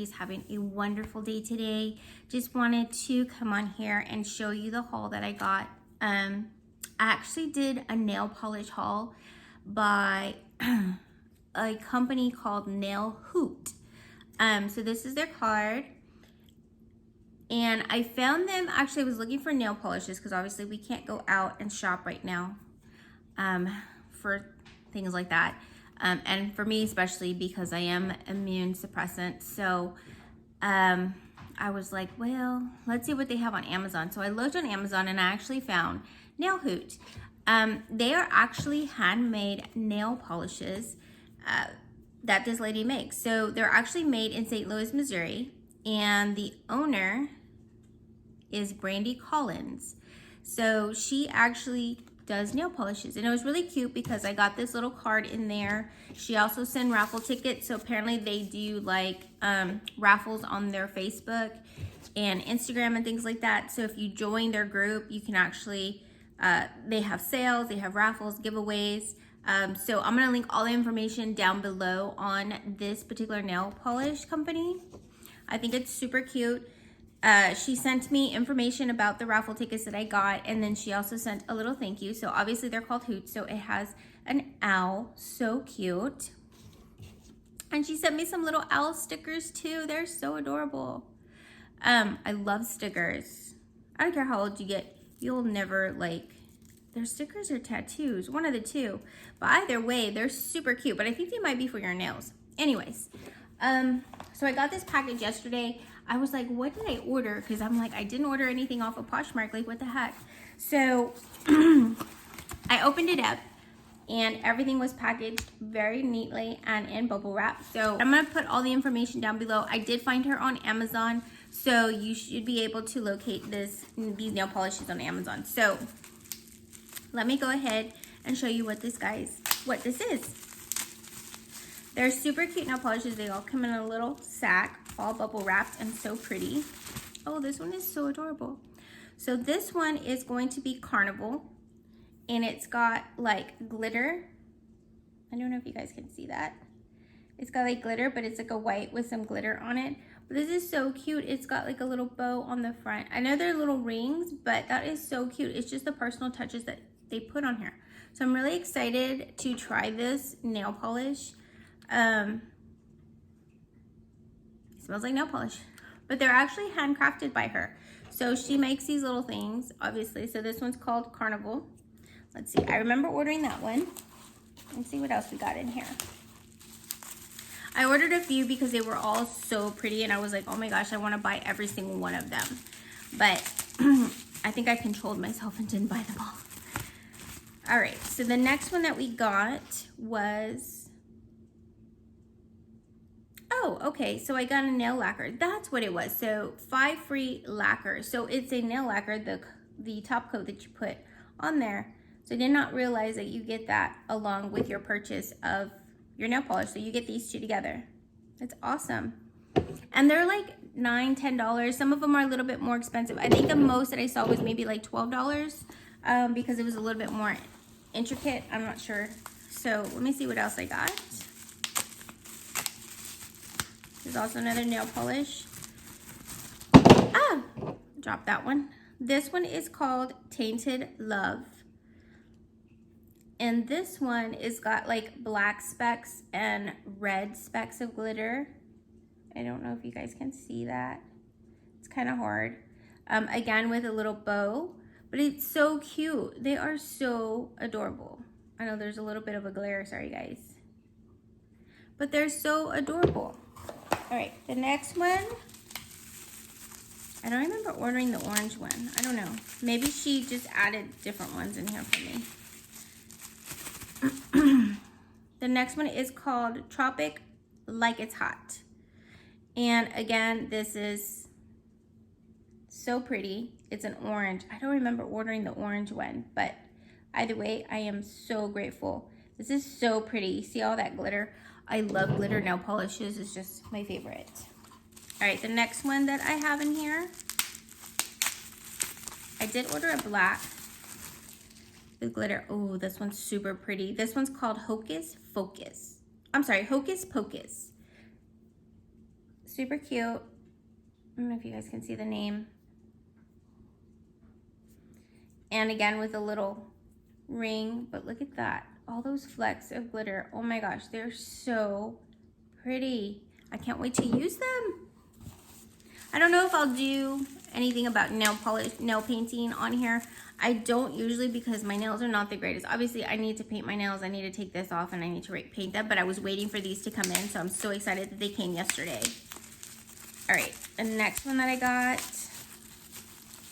everybody's having a wonderful day today. Just wanted to come on here and show you the haul that I got. I actually did a nail polish haul by a company called Hoot. So this is their card. And I found them, actually I was looking for nail polishes because obviously we can't go out and shop right now for things like that. And for me especially because I am immune suppressant. So I was like, well, let's see what they have on Amazon. So I looked on Amazon and I actually found Nail Hoot. They are actually handmade nail polishes that this lady makes. So they're actually made in St. Louis, Missouri. And the owner is Brandy Collins. So she actually does nail polishes, and it was really cute because I got this little card in there. She also sent raffle tickets, so apparently they do like raffles on their Facebook and Instagram and things like that. So if you join their group, you can actually they have sales, they have raffles, giveaways. So I'm gonna link all the information down below on this particular nail polish company. I think it's super cute. She sent me information about the raffle tickets that I got, and then she also sent a little thank you. So obviously they're called Hoot, so it has an owl, so cute. And she sent me some little owl stickers too. They're so adorable. I love stickers. I don't care how old you get, you'll never like, their stickers or tattoos, one of the two. But either way, they're super cute, but I think they might be for your nails. Anyways, so I got this package yesterday. I was like, what did I order? Because I'm like, I didn't order anything off of Poshmark. Like, what the heck? So I opened it up and everything was packaged very neatly and in bubble wrap. So I'm going to put all the information down below. I did find her on Amazon, so you should be able to locate these nail polishes on Amazon. So let me go ahead and show you what this is. They're super cute nail polishes. They all come in a little sack, all bubble wrapped and so pretty. Oh, this one is so adorable. So this one is going to be Carnival, and it's got like glitter. I don't know if you guys can see that. It's got like glitter, but it's like a white with some glitter on it. But this is so cute. It's got like a little bow on the front. I know they're little rings, but that is so cute. It's just the personal touches that they put on here. So I'm really excited to try this nail polish. Smells like nail polish, but they're actually handcrafted by her. So she makes these little things, obviously. So this one's called Carnival. Let's see, I remember ordering that one. Let's see what else we got in here. I ordered a few because they were all so pretty, and I was like, oh my gosh, I want to buy every single one of them. But I think I controlled myself and didn't buy them all. All right, so the next one that we got was, oh, okay, so I got a nail lacquer. That's what it was. So 5 free lacquers. So it's a nail lacquer, the top coat that you put on there. So I did not realize that you get that along with your purchase of your nail polish. So you get these two together. That's awesome. And they're like $9, $10. Some of them are a little bit more expensive. I think the most that I saw was maybe like $12 because it was a little bit more intricate. I'm not sure. So let me see what else I got. There's also another nail polish. Ah, dropped that one. This one is called Tainted Love. And this one is got like black specks and red specks of glitter. I don't know if you guys can see that. It's kind of hard. Again, with a little bow, but it's so cute. They are so adorable. I know there's a little bit of a glare, sorry guys. But they're so adorable. All right, the next one, I don't remember ordering the orange one. I don't know. Maybe she just added different ones in here for me. The next one is called Tropic Like It's Hot. And again, this is so pretty. It's an orange. I don't remember ordering the orange one, but either way, I am so grateful. This is so pretty. You see all that glitter? I love glitter nail polishes. It's just my favorite. All right, the next one that I have in here, I did order a black with glitter. Oh, this one's super pretty. This one's called Hocus Pocus. Super cute. I don't know if you guys can see the name. And again with a little ring, but look at that. All those flecks of glitter. Oh my gosh, they're so pretty. I can't wait to use them. I don't know if I'll do anything about nail painting on here. I don't usually because my nails are not the greatest. Obviously, I need to paint my nails. I need to take this off and I need to paint them, but I was waiting for these to come in, so I'm so excited that they came yesterday. All right, the next one that I got,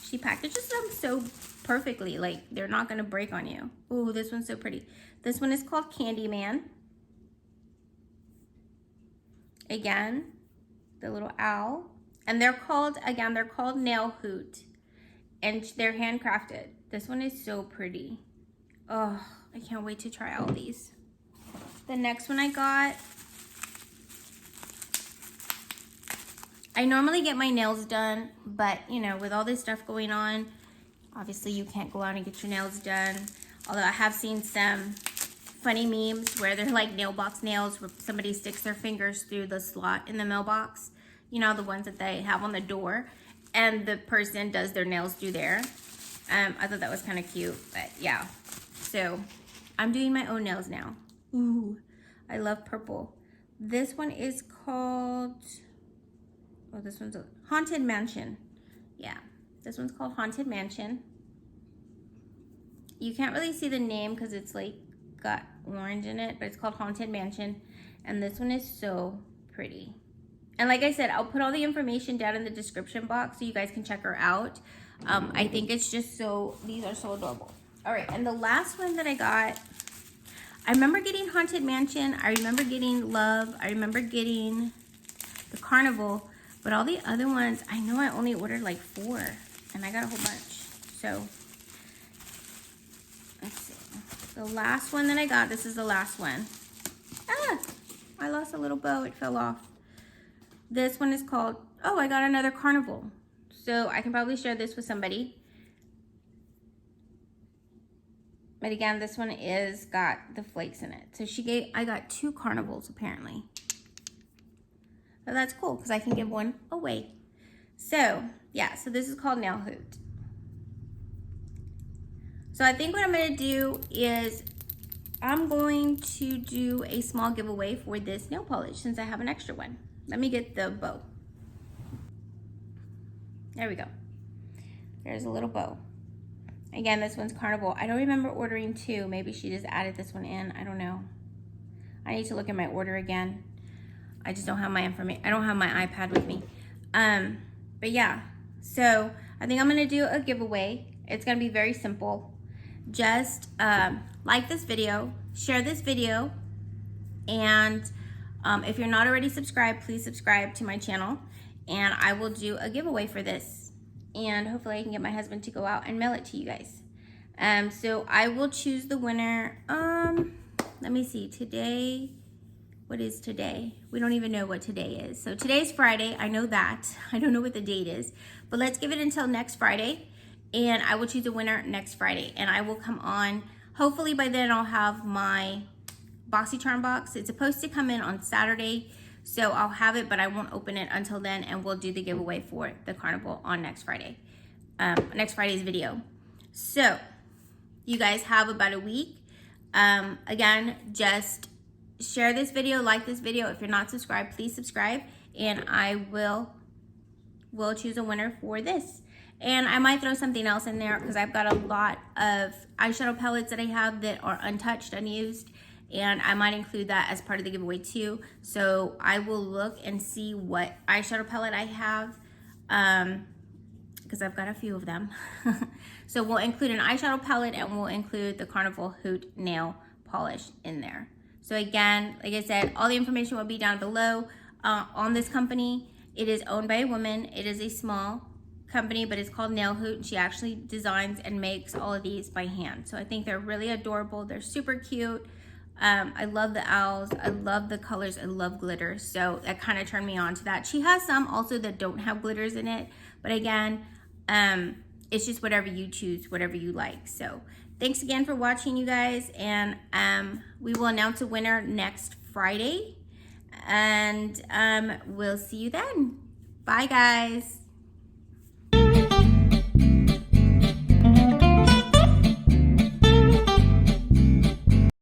she packages them so perfectly, like they're not gonna break on you. Ooh, this one's so pretty. This one is called Candyman. Again, the little owl. And they're called, again, they're called Nail Hoot. And they're handcrafted. This one is so pretty. Oh, I can't wait to try all these. The next one I got, I normally get my nails done, but you know, with all this stuff going on, obviously you can't go out and get your nails done. Although I have seen some funny memes where they're like nail box nails where somebody sticks their fingers through the slot in the mailbox. You know, the ones that they have on the door, and the person does their nails through there. I thought that was kind of cute, but yeah. So I'm doing my own nails now. Ooh, I love purple. This one is called, oh, this one's a Haunted Mansion. Yeah, this one's called Haunted Mansion. You can't really see the name because it's like got orange in it, but it's called Haunted Mansion. And this one is so pretty. And like I said, I'll put all the information down in the description box so you guys can check her out. I think it's just so, these are so adorable. All right, and the last one that I got, I remember getting Haunted Mansion. I remember getting Love. I remember getting the Carnival. But all the other ones, I know I only ordered like 4. And I got a whole bunch. So, let's see. The last one that I got, this is the last one. Ah, I lost a little bow. It fell off. This one is called, oh, I got another Carnival. So I can probably share this with somebody. But again, this one is got the flakes in it. So I got 2 Carnivals apparently. So that's cool because I can give one away. So yeah, so this is called Nail Hoot. So I think what I'm gonna do is I'm going to do a small giveaway for this nail polish since I have an extra one. Let me get the bow. There we go. There's a little bow. Again, this one's Carnival. I don't remember ordering 2. Maybe she just added this one in. I don't know. I need to look at my order again. I just don't have my information. I don't have my iPad with me. But yeah, so I think I'm gonna do a giveaway. It's gonna be very simple. Just like this video, share this video, and if you're not already subscribed, please subscribe to my channel, and I will do a giveaway for this. And hopefully I can get my husband to go out and mail it to you guys. So I will choose the winner. Let me see, today, what is today? We don't even know what today is. So today's Friday, I know that. I don't know what the date is, but let's give it until next Friday, and I will choose a winner next Friday, and I will come on. Hopefully by then I'll have my BoxyCharm box. It's supposed to come in on Saturday, so I'll have it, but I won't open it until then, and we'll do the giveaway for the Carnival on next Friday, next Friday's video. So you guys have about a week. Again, just share this video, like this video. If you're not subscribed, please subscribe, and I will choose a winner for this. And I might throw something else in there because I've got a lot of eyeshadow palettes that I have that are untouched, unused, and I might include that as part of the giveaway too. So I will look and see what eyeshadow palette I have, because I've got a few of them. So we'll include an eyeshadow palette, and we'll include the Carnival Hoot nail polish in there. So again, like I said, all the information will be down below on this company. It is owned by a woman. It is a small company, but it's called Nail Hoot. She actually designs and makes all of these by hand. So I think they're really adorable. They're super cute. I love the owls. I love the colors. I love glitter. So that kind of turned me on to that. She has some also that don't have glitters in it. But again, it's just whatever you choose, whatever you like. So thanks again for watching, you guys. And we will announce a winner next Friday. And we'll see you then. Bye, guys.